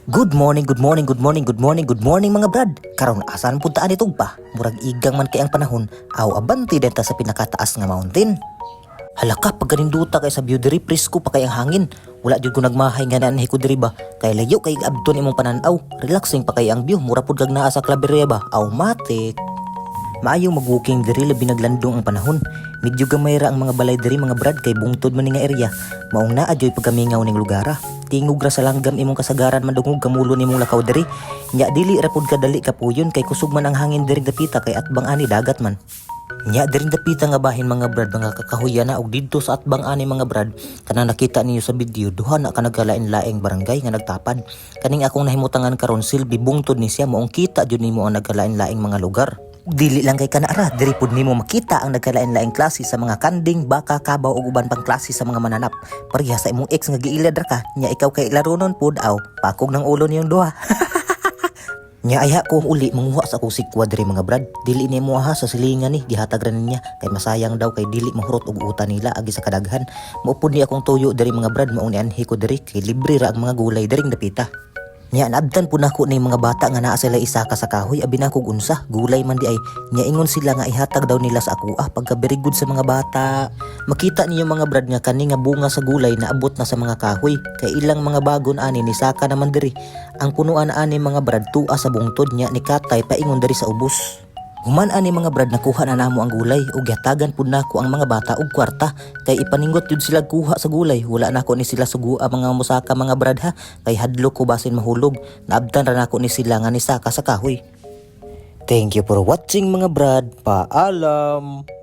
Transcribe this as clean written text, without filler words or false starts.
Good morning, good morning, good morning, good morning, good morning mga brad. Karon asan puntaan itong pa? Murag igang man kay ang panahon. Aw abanti denta sa pinakataas nga mountain. Halaka pag ganinduta kay sa view diri presko pa kay ang hangin. Wala jud ko nagmahay nga naanhi ko diri ba. Kay layo kay abton imong pananaw. Relaxing pa kay ang view, mura pud kag naa sa Claveria ba. Aw matik. Maayo mag-walking diri labi naglandong ang panahon. Medyo gamay ra ang mga balay diri mga brad kay bungtod man ni nga area. Maong naa adyoy pagkamingaw ning lugara. Tingog ra sa langgam imong kasagaran madungog gamulo nimong lakaw diri. Nya dili ra pud kadali kapuyon kay kusog man ang hangin diri dapita kay atbang ani dagat man. Nya diri dapita nga bahin mga brad mga kakahuyan na og didto sa atbang ani mga brad kanang nakita ninyo sa video duha na ka nagkalain-laing barangay nga nagtapan. Kaning akong nahimutangan karon silbi bungtod ni siya moong kita jud nimo ang nagkalain-laing mga lugar. Dili lang kay kanara, diri pud nimo makita ang nagkalain-laing klase sa mga kanding, baka, kabaw ug uban pang klase sa mga mananap. Pareha sa imong ex nga giilad ra ka, nya ikaw kay larunon pud aw, pakog ng ulo niyong duha. Nya ayha ko uli manguha sa akong sikwa diri mga brad. Dili ni mo ha sa silingan ni gihatag ra niya kay masayang daw kay dili mahurot og uta nila agi sa kadaghan. Maupod ni akong tuyo diri mga brad mao ni anhi ko diri kay libre ra ang mga gulay diring dapita. Nya naabtan po nako ni mga bata nga naa sila isa ka sa kahoy abi na kog unsa gulay man di ay nya ingon sila nga ihatag daw nila sa ako pagka very good sa mga bata. Makita niyo mga brad nga kani nga bunga sa gulay naabot na sa mga kahoy kay ilang mga bagon ani ni saka naman diri. Ang punuan ani mga brad tua sa bungtod nya ni katay paingon diri sa ubos. Human ani mga brad nakuha na namo ang gulay ug gihatagan pud nako ang mga bata og kwarta kay ipaninggot jud sila kuha sa gulay wala nako ni sila sugua mga musaka mga brad ha kay hadlok ko basin mahulog naabtan ra nako ni sila nga ni saka sa kahoy. Thank you for watching mga brad. Paalam.